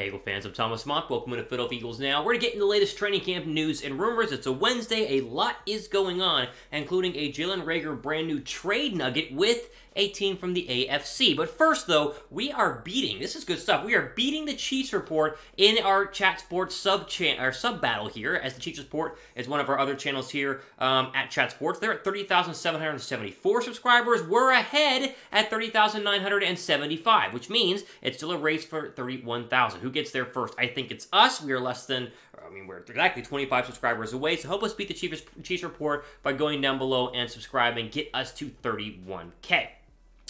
Hey Eagle fans, I'm Thomas Mott. Welcome to Philadelphia Eagles Now. We're going to get into the latest training camp news and rumors. It's a Wednesday. A lot is going on, including a Jalen Reagor brand new trade nugget with a team from the AFC. But first, though, this is good stuff, we are beating the Chiefs Report in our Chat Sports sub battle here, as the Chiefs Report is one of our other channels here at Chat Sports. They're at 30,774 subscribers. We're ahead at 30,975, which means it's still a race for 31,000. Who gets there first? I think it's us. We are we're exactly 25 subscribers away, so help us beat the Chiefs Report by going down below and subscribing. Get us to 31K.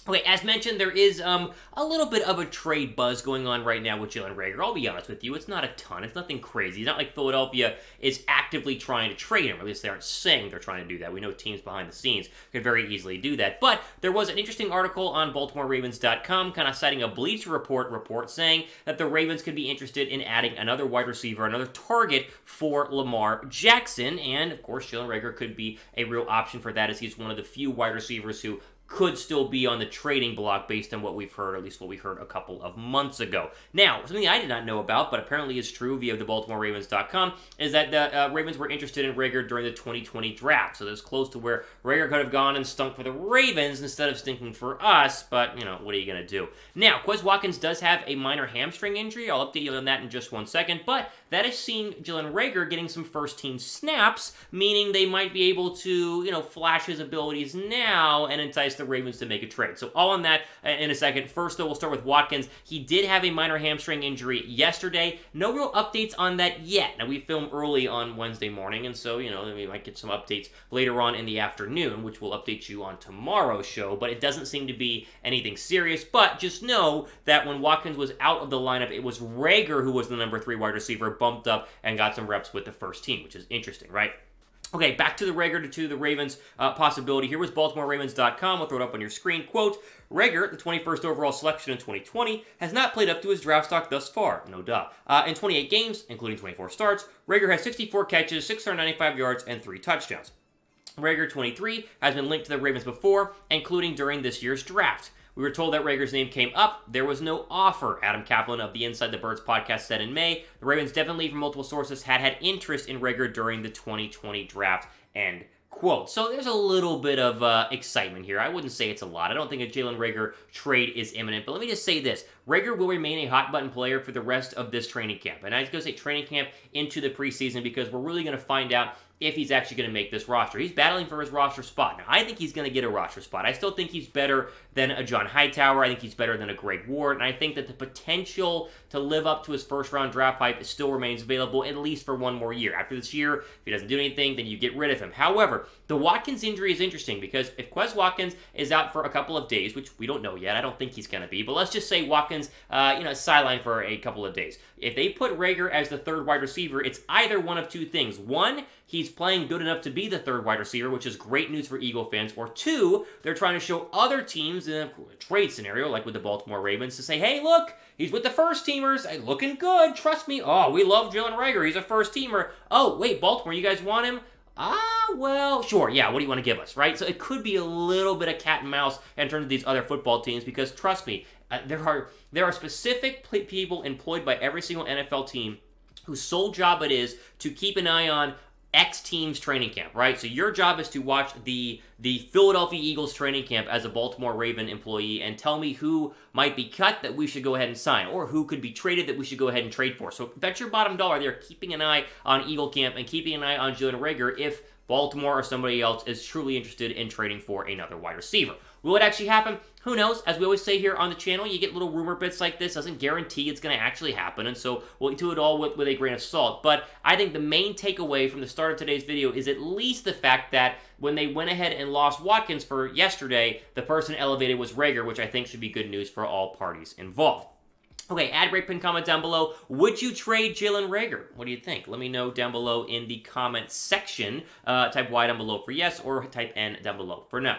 Okay, as mentioned, there is a little bit of a trade buzz going on right now with Jalen Reagor. I'll be honest with you, it's not a ton. It's nothing crazy. It's not like Philadelphia is actively trying to trade him, or at least they aren't saying they're trying to do that. We know teams behind the scenes could very easily do that. But there was an interesting article on BaltimoreRavens.com kind of citing a Bleacher Report saying that the Ravens could be interested in adding another wide receiver, another target for Lamar Jackson. And, of course, Jalen Reagor could be a real option for that, as he's one of the few wide receivers who could still be on the trading block based on what we've heard, or at least what we heard a couple of months ago. Now, something I did not know about, but apparently is true via the BaltimoreRavens.com, is that the Ravens were interested in Reagor during the 2020 draft. So that's close to where Reagor could have gone and stunk for the Ravens instead of stinking for us, but, what are you going to do? Now, Quez Watkins does have a minor hamstring injury. I'll update you on that in just 1 second, but that has seen Jalen Reagor getting some first-team snaps, meaning they might be able to, flash his abilities now and entice the Ravens to make a trade. So all on that in a second. First, though, we'll start with Watkins. He did have a minor hamstring injury yesterday. No real updates on that yet. Now, we film early on Wednesday morning, and so, we might get some updates later on in the afternoon, which we'll update you on tomorrow's show, but it doesn't seem to be anything serious. But just know that when Watkins was out of the lineup, it was Reagor who was the number 3 wide receiver, bumped up and got some reps with the first team, which is interesting, right? Okay, back to the Reagor to the Ravens possibility. Here was BaltimoreRavens.com. We'll throw it up on your screen. Quote, Reagor, the 21st overall selection in 2020, has not played up to his draft stock thus far. No duh. In 28 games, including 24 starts, Reagor has 64 catches, 695 yards, and 3 touchdowns. Reagor, 23, has been linked to the Ravens before, including during this year's draft. We were told that Reagor's name came up. There was no offer. Adam Kaplan of the Inside the Birds podcast said in May, the Ravens definitely, from multiple sources, had interest in Reagor during the 2020 draft, end quote. So there's a little bit of excitement here. I wouldn't say it's a lot. I don't think a Jalen Reagor trade is imminent, but let me just say this. Reagor will remain a hot-button player for the rest of this training camp. And I was going to say training camp into the preseason, because we're really going to find out if he's actually going to make this roster. He's battling for his roster spot. Now, I think he's going to get a roster spot. I still think he's better than a John Hightower. I think he's better than a Greg Ward. And I think that the potential to live up to his first-round draft hype still remains available, at least for one more year. After this year, if he doesn't do anything, then you get rid of him. However, the Watkins injury is interesting, because if Quez Watkins is out for a couple of days, which we don't know yet, I don't think he's going to be, but let's just say Watkins, sidelined for a couple of days. If they put Reagor as the third wide receiver, it's either one of two things. One, he's playing good enough to be the third wide receiver, which is great news for Eagle fans. Or two, they're trying to show other teams in a trade scenario, like with the Baltimore Ravens, to say, hey, look, he's with the first teamers, looking good, trust me. Oh, we love Jalen Reagor, he's a first teamer. Oh, wait, Baltimore, you guys want him? Well, sure, yeah, what do you want to give us, right? So it could be a little bit of cat and mouse in terms of these other football teams, because trust me, there are specific people employed by every single NFL team whose sole job it is to keep an eye on X team's training camp, right? So your job is to watch the Philadelphia Eagles training camp as a Baltimore Raven employee and tell me who might be cut that we should go ahead and sign, or who could be traded that we should go ahead and trade for. So that's your bottom dollar. They're keeping an eye on Eagle camp and keeping an eye on Jalen Reagor if Baltimore or somebody else is truly interested in trading for another wide receiver. Will it actually happen? Who knows? As we always say here on the channel, you get little rumor bits like this. Doesn't guarantee it's going to actually happen, and so we'll do it all with a grain of salt. But I think the main takeaway from the start of today's video is at least the fact that when they went ahead and lost Watkins for yesterday, the person elevated was Reagor, which I think should be good news for all parties involved. Okay, add, rate, pin, comment down below. Would you trade Jalen Reagor? What do you think? Let me know down below in the comment section. Type Y down below for yes, or type N down below for no.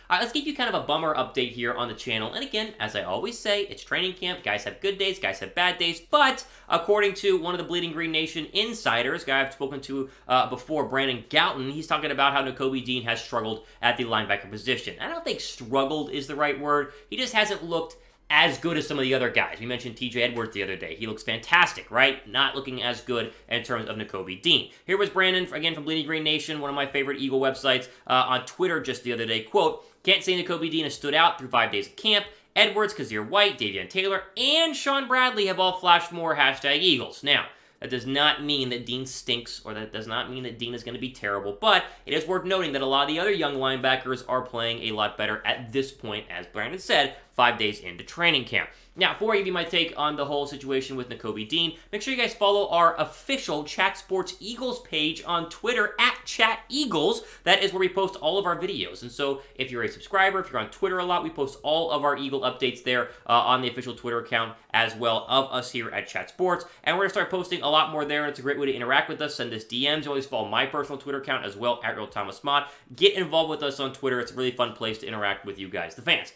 All right, let's give you kind of a bummer update here on the channel. And again, as I always say, it's training camp. Guys have good days, guys have bad days. But according to one of the Bleeding Green Nation insiders, guy I've spoken to before, Brandon Gouton, he's talking about how Nakobe Dean has struggled at the linebacker position. I don't think struggled is the right word. He just hasn't looked as good as some of the other guys. We mentioned TJ Edwards the other day. He looks fantastic, right? Not looking as good in terms of Nakobe Dean. Here was Brandon, again from Bleeding Green Nation, one of my favorite Eagle websites, on Twitter just the other day. Quote, "Can't say Nakobe Dean has stood out through 5 days of camp. Edwards, Kazir White, Davion Taylor, and Sean Bradley have all flashed more #Eagles. Now, that does not mean that Dean stinks, or that does not mean that Dean is going to be terrible, but it is worth noting that a lot of the other young linebackers are playing a lot better at this point, as Brandon said, 5 days into training camp. Now, before I give you my take on the whole situation with Nakobe Dean, make sure you guys follow our official Chat Sports Eagles page on Twitter @ChatEagles. That is where we post all of our videos. And so if you're a subscriber, if you're on Twitter a lot, we post all of our Eagle updates there on the official Twitter account as well of us here at Chat Sports. And we're going to start posting a lot more there, and it's a great way to interact with us. Send us DMs. You always follow my personal Twitter account as well, @Thomas Mott. Get involved with us on Twitter. It's a really fun place to interact with you guys, the fans.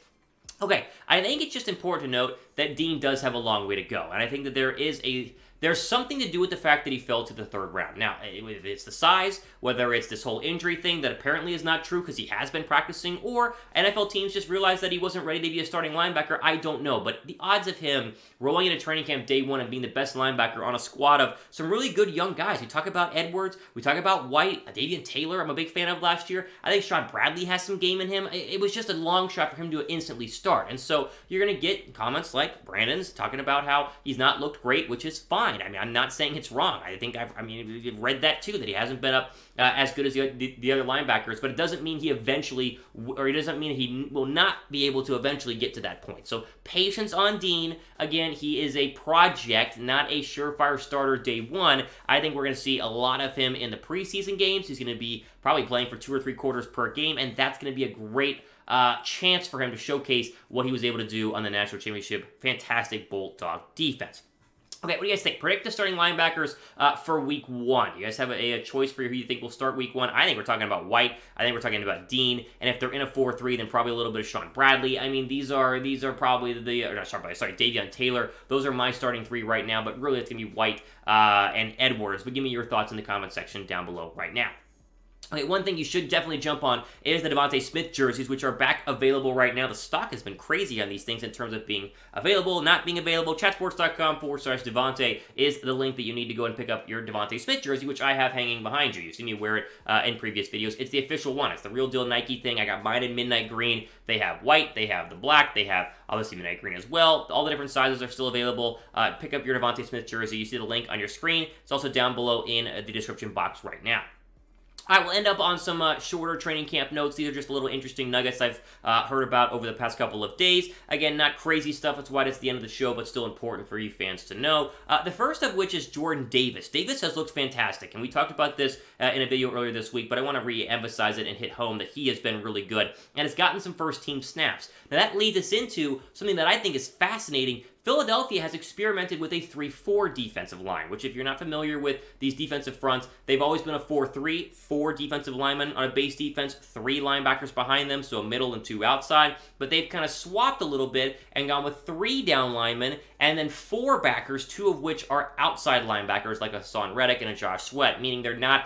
Okay, I think it's just important to note that Dean does have a long way to go, and I think that there's something to do with the fact that he fell to the 3rd round. Now, whether it's the size, whether it's this whole injury thing that apparently is not true because he has been practicing, or NFL teams just realized that he wasn't ready to be a starting linebacker, I don't know. But the odds of him rolling into training camp day 1 and being the best linebacker on a squad of some really good young guys. We talk about Edwards, we talk about White, Davion Taylor, I'm a big fan of last year. I think Sean Bradley has some game in him. It was just a long shot for him to instantly start. And so you're going to get comments like Brandon's talking about how he's not looked great, which is fine. I mean, I'm not saying it's wrong. I think you've read that too, that he hasn't been up as good as the other linebackers, but it doesn't mean he will not be able to eventually get to that point. So patience on Dean. Again, he is a project, not a surefire starter day 1. I think we're going to see a lot of him in the preseason games. He's going to be probably playing for 2 or 3 quarters per game, and that's going to be a great chance for him to showcase what he was able to do on the national championship. Fantastic Bulldog defense. Okay, what do you guys think? Predict the starting linebackers for week 1. You guys have a choice for who you think will start week 1? I think we're talking about White. I think we're talking about Dean. And if they're in a 4-3, then probably a little bit of Sean Bradley. I mean, these are probably Davion Taylor. Those are my starting 3 right now, but really it's going to be White and Edwards. But give me your thoughts in the comment section down below right now. Okay, one thing you should definitely jump on is the DeVonta Smith jerseys, which are back available right now. The stock has been crazy on these things in terms of being available, not being available. Chatsports.com/Devontae is the link that you need to go and pick up your DeVonta Smith jersey, which I have hanging behind you. You've seen me wear it in previous videos. It's the official one. It's the real deal Nike thing. I got mine in midnight green. They have white. They have the black. They have obviously midnight green as well. All the different sizes are still available. Pick up your DeVonta Smith jersey. You see the link on your screen. It's also down below in the description box right now. I will end up on some shorter training camp notes. These are just little interesting nuggets I've heard about over the past couple of days. Again, not crazy stuff. That's why it's the end of the show, but still important for you fans to know. The first of which is Jordan Davis. Davis has looked fantastic, and we talked about this in a video earlier this week, but I want to re-emphasize it and hit home that he has been really good and has gotten some first-team snaps. Now, that leads us into something that I think is fascinating. Philadelphia has experimented with a 3-4 defensive line, which if you're not familiar with these defensive fronts, they've always been a 4-3, 4 defensive linemen on a base defense, 3 linebackers behind them, so a middle and 2 outside, but they've kind of swapped a little bit and gone with 3 down linemen and then 4 backers, 2 of which are outside linebackers like a Hassan Reddick and a Josh Sweat, meaning they're not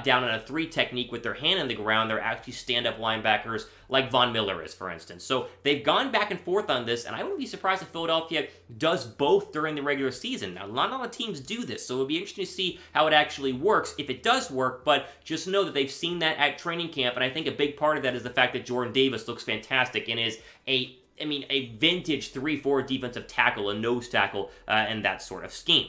down in a 3 technique with their hand on the ground, they're actually stand-up linebackers like Von Miller is, for instance. So they've gone back and forth on this, and I wouldn't be surprised if Philadelphia does both during the regular season. Now, not a lot of teams do this, so it'll be interesting to see how it actually works, if it does work, but just know that they've seen that at training camp, and I think a big part of that is the fact that Jordan Davis looks fantastic and is a vintage 3-4 defensive tackle, a nose tackle, and that sort of scheme.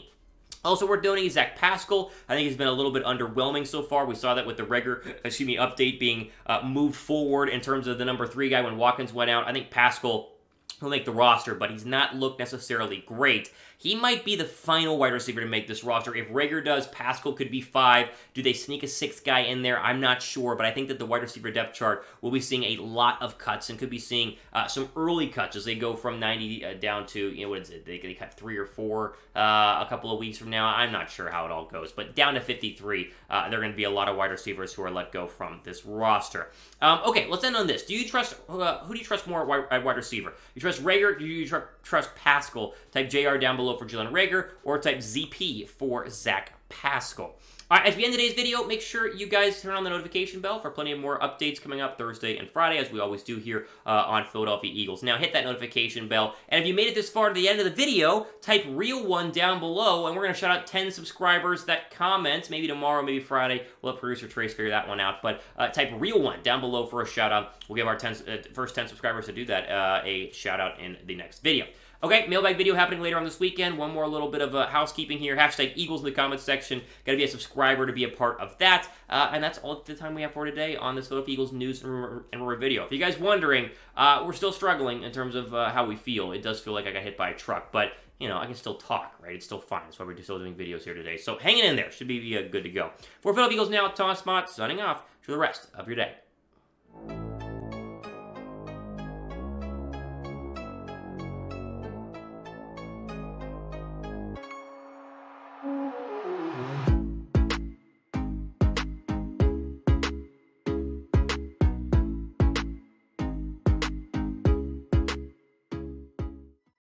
Also worth noting is Zach Pascal. I think he's been a little bit underwhelming so far. We saw that with the Reagor, update being moved forward in terms of the number 3 guy when Watkins went out. I think Pascal will make the roster, but he's not looked necessarily great. He might be the final wide receiver to make this roster. If Reagor does, Pascal could be 5. Do they sneak a 6th guy in there? I'm not sure, but I think that the wide receiver depth chart will be seeing a lot of cuts and could be seeing some early cuts as they go from 90 down to, what is it? They cut 3 or 4 a couple of weeks from now. I'm not sure how it all goes, but down to 53, there are going to be a lot of wide receivers who are let go from this roster. Okay, let's end on this. Do you trust, who do you trust more at wide receiver? You trust Reagor? Do you trust Pascal? Type JR down below for Jalen Reagor, or type ZP for Zach Pascal. All right, at the end of today's video, make sure you guys turn on the notification bell for plenty of more updates coming up Thursday and Friday, as we always do here on Philadelphia Eagles. Now, hit that notification bell, and if you made it this far to the end of the video, type Real One down below, and we're going to shout out 10 subscribers that comment. Maybe tomorrow, maybe Friday. We'll let producer Trace figure that one out, but type Real One down below for a shout out. We'll give our first 10 subscribers to do that a shout out in the next video. Okay, mailbag video happening later on this weekend. One more little bit of housekeeping here. Hashtag Eagles in the comments section. Got to be a subscriber to be a part of that. And that's all the time we have for today on this Philadelphia Eagles news and rumor video. If you guys wondering, we're still struggling in terms of how we feel. It does feel like I got hit by a truck, but you know, I can still talk, right? It's still fine. That's why we're still doing videos here today. So hanging in there. Should be good to go. For Philadelphia Eagles now, Thomas Mott signing off. For the rest of your day.